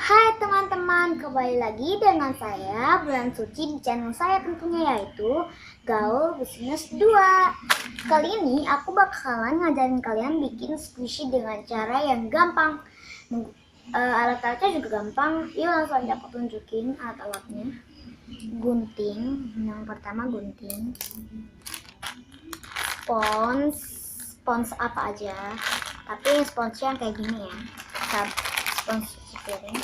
Hai teman-teman, kembali lagi dengan saya Bulan Suci di channel saya tentunya, yaitu Gaul Business 2. Kali ini aku bakalan ngajarin kalian bikin squishy dengan cara yang gampang. Alat-alatnya juga gampang. Yuk langsung aja aku tunjukin alat-alatnya. Gunting, yang pertama gunting. Spons apa aja, tapi sponsnya yang kayak gini ya. Spons piring,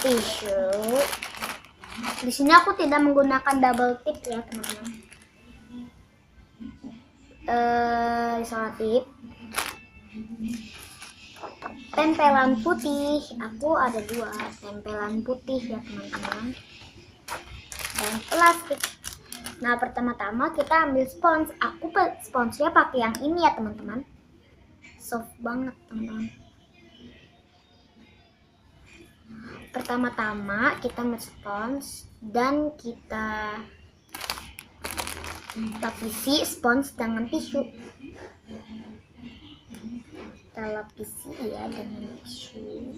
tisu. Di sini aku tidak menggunakan double tip ya teman-teman. Selotip, tempelan putih. Aku ada 2 tempelan putih ya teman-teman, dan plastik. Nah, pertama-tama kita ambil spons. Aku sponsnya pakai yang ini ya teman-teman, soft banget teman-teman. Pertama-tama kita ambil spons dan kita lapisi spons dengan tisu. Kita lapisi ya dengan tisu.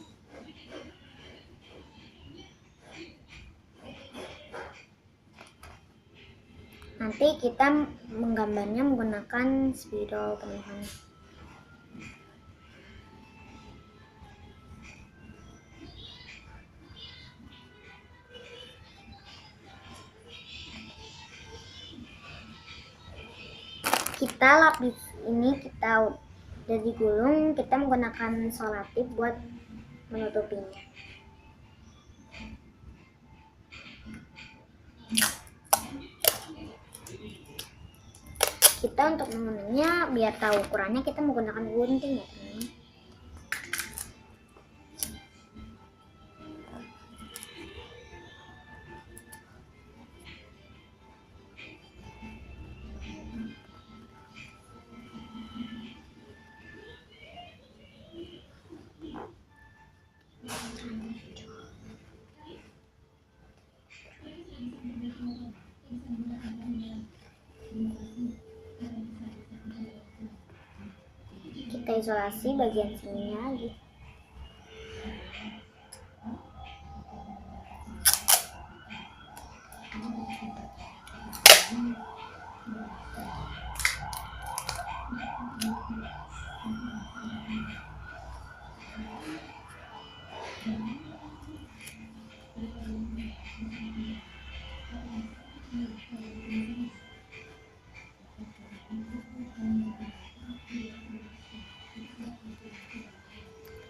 Nanti kita menggambarnya menggunakan spidol teman-teman. Kita lapis ini, kita udah digulung, kita menggunakan selotip buat menutupinya. Kita untuk memenuhinya, biar tahu ukurannya, kita menggunakan gunting ya teman-teman. Kita isolasi bagian sininya lagi.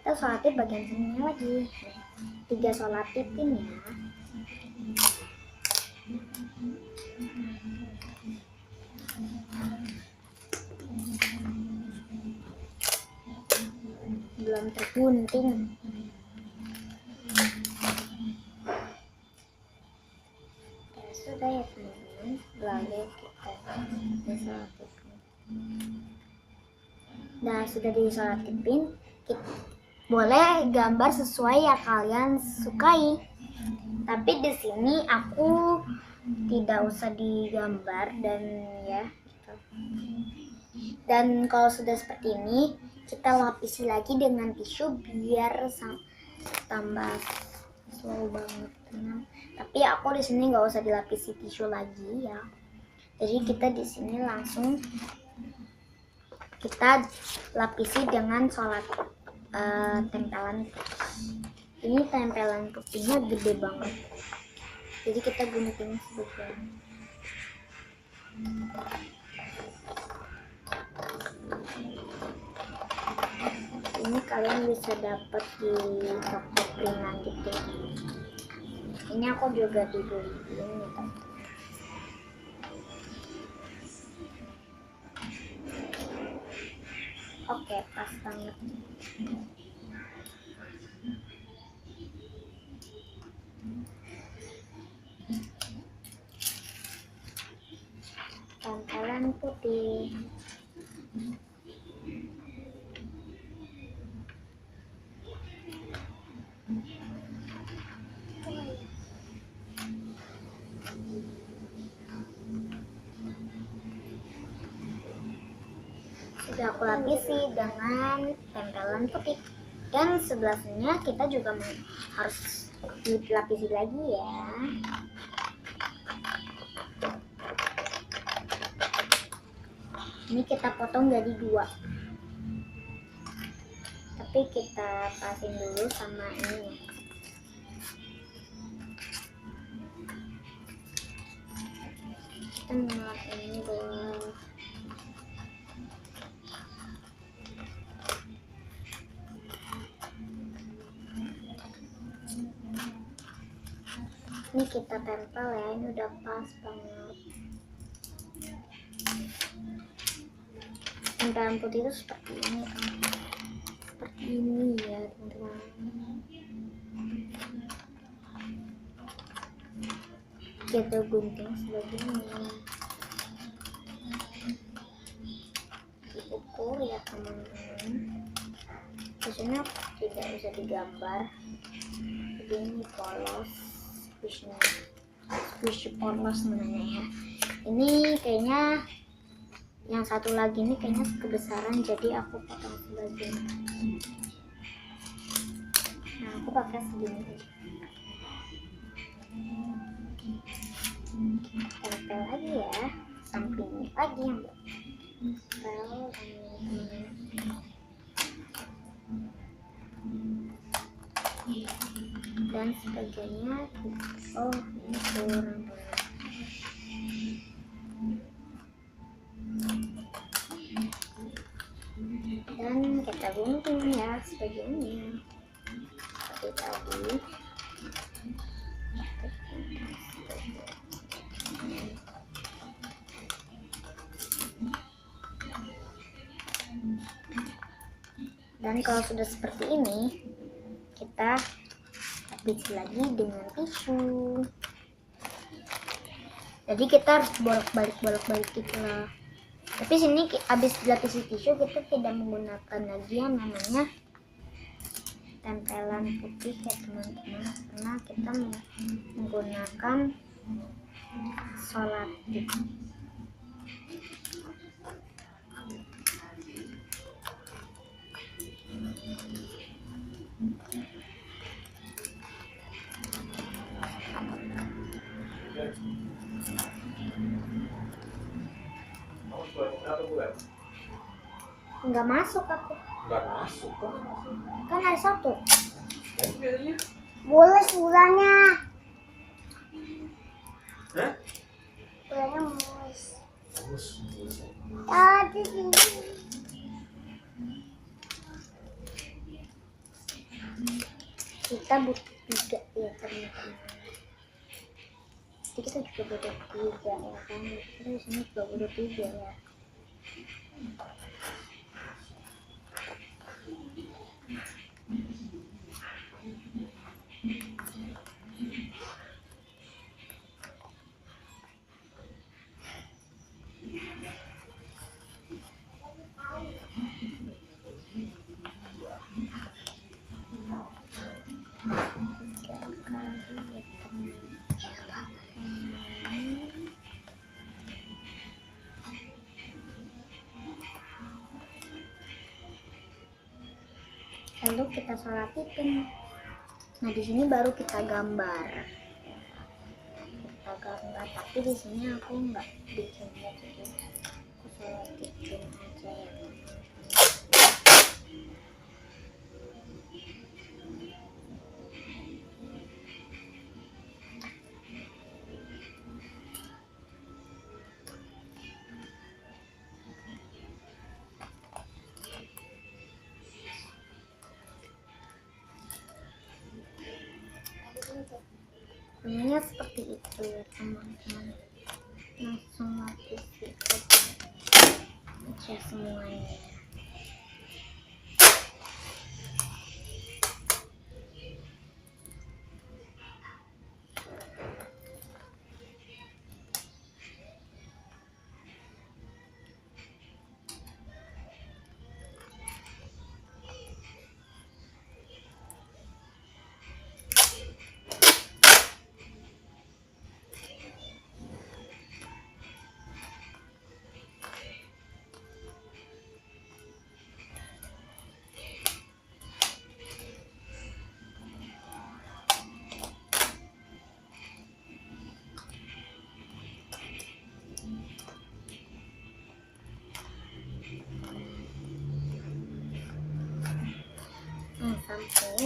Kita selotip bagian sininya lagi. 3 selotip ini ya. Belum tergunting. Sudah ya teman-teman, lalu kita selotipin. Nah, sudah diselotipin, boleh gambar sesuai yang kalian sukai. Tapi di sini aku tidak usah digambar dan ya gitu. Dan kalau sudah seperti ini, kita lapisi lagi dengan tisu biar tambah slow banget. Tapi aku di sini nggak usah dilapisi tisu lagi ya. Jadi kita di sini langsung kita lapisi dengan tempelan. Ini tempelan putihnya gede banget, jadi kita gunting sebagian. Ini kalian bisa dapat di toko printan gitu. Ini aku juga dibeliin nih teman-teman. Oke, pas banget. Tempelan putih. Sudah aku lapisi dengan tempelan putih. Dan sebelahnya kita juga harus dilapisi lagi ya. Ini kita potong jadi 2, tapi kita pasin dulu sama ini. Kita mulai ini dulu. Ini kita tempel ya, ini udah pas banget. Tempelan putih itu seperti ini kan, seperti ini ya teman-teman. Kita gunting sebegini, diukur ya teman-teman. Biasanya tidak bisa digambar, begini polos, squishy polos namanya ya. Ini kayaknya yang satu lagi ini kayaknya kebesaran, jadi aku potong sebagian. Nah, aku pakai segini aja. Tempel lagi ya, sampingnya lagi yang tempel. Dan sebagainya. Oh, ini kurang. Dan kita gunting ya sebagainya seperti tadi. Dan kalau sudah seperti ini, kita lapisi lagi dengan tisu. Jadi kita harus bolak-balik gitu lah. Tapi sini habis dilapisi tisu, kita tidak menggunakan lagi yang namanya tempelan putih ya teman-teman, karena kita menggunakan Solatif. Nggak masuk aku. Nggak masuk Kan ada 1. Boleh sulanya. Hah? Sulanya mus. Mus. Tadi sini. Kita butuh 3 ya teman-teman. Jadi kita juga butuh 3 ya kan. Kita di sini juga butuh 3 ya. Lalu kita solatifin. Nah, di sini baru kita gambar. Tapi di sini aku nggak bikin ya, jadi aku solatifin aja ya. Namanya seperti itu ya teman-teman. Langsung lapisi aja semuanya.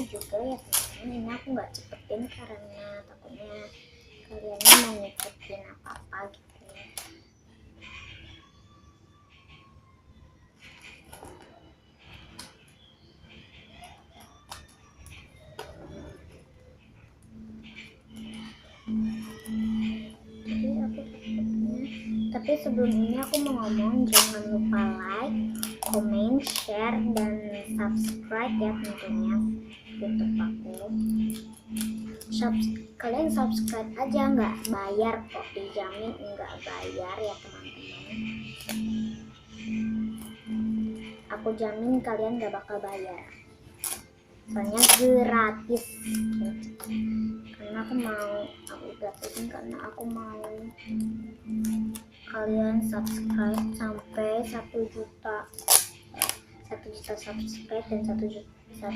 ini juga ya teman-teman, ini aku nggak cepetin karena takutnya kalian mau ngikutin apa-apa gitu ya. Tapi sebelum ini aku mau ngomong, jangan lupa like, comment, share, dan subscribe ya tentunya YouTube aku. Kalian subscribe aja, nggak bayar kok, dijamin nggak bayar ya teman-teman. Aku jamin kalian nggak bakal bayar, soalnya gratis. Karena aku gratisin karena aku mau kalian subscribe sampai 1 juta subscribe dan 1.000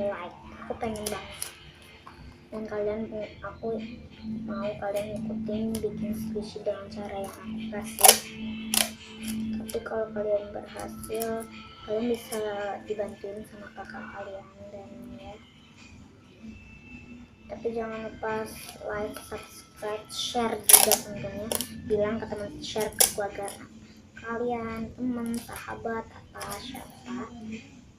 like. Aku pengen banget, dan aku mau kalian ikutin bikin squishy dengan cara yang aku kasih. Tapi kalau kalian berhasil, kalian bisa dibantuin sama kakak kalian dan ya. Tapi jangan lupa like, subscribe, share juga tentunya. Bilang ke teman, share ke keluarga kalian, teman, sahabat, siapa.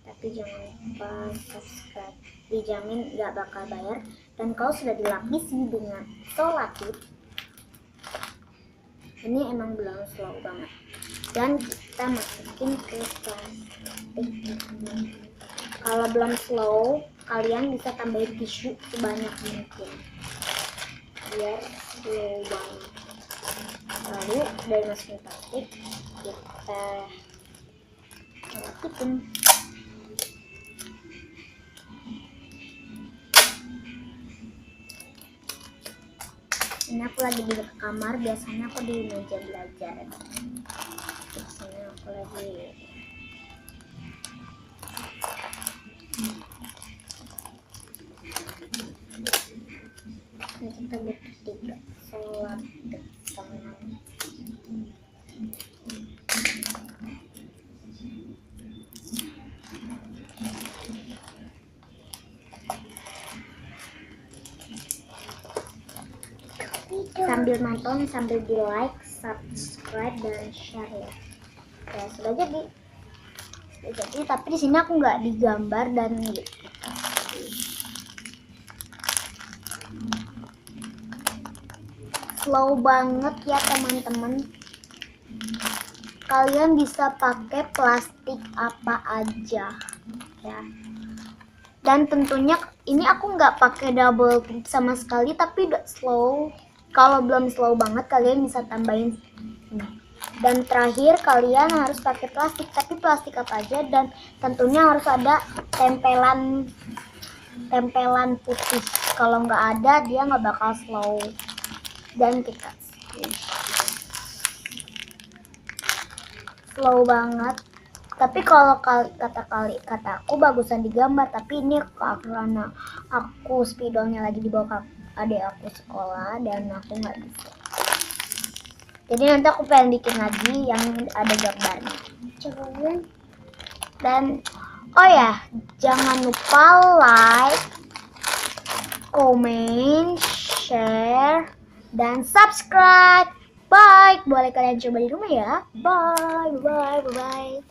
Tapi jangan lupa subscribe, dijamin gak bakal bayar. Dan kalau sudah dilapisi dengan solatif, ini emang belum slow banget. Dan kita masukin ke plastik. Kalau belum slow, kalian bisa tambahin tisu sebanyak mungkin biar slow banget. Lalu dari masukin plastik, kita rakipin. Ini aku lagi di kamar, biasanya aku di meja belajar. Biasanya aku lagi ini kita bertiga sholat bersama. Sambil nonton, sambil di like, subscribe, dan share ya. Ya sudah jadi. Tapi di sini aku nggak digambar dan slow banget ya teman-teman. Kalian bisa pakai plastik apa aja ya. Dan tentunya ini aku nggak pakai double tip sama sekali, tapi udah slow. Kalau belum slow banget, kalian bisa tambahin ini. Dan terakhir kalian harus pakai plastik, tapi plastik apa aja, dan tentunya harus ada tempelan putih. Kalau nggak ada, dia nggak bakal slow. Dan kita slow banget. Tapi kalau kata aku bagusan digambar, tapi ini karena aku spidolnya lagi dibawa adik aku sekolah dan aku nggak bisa. Jadi nanti aku pengen bikin lagi yang ada gambarnya. Dan oh ya, jangan lupa like, comment, share, dan subscribe. Bye. Boleh kalian coba di rumah ya. Bye.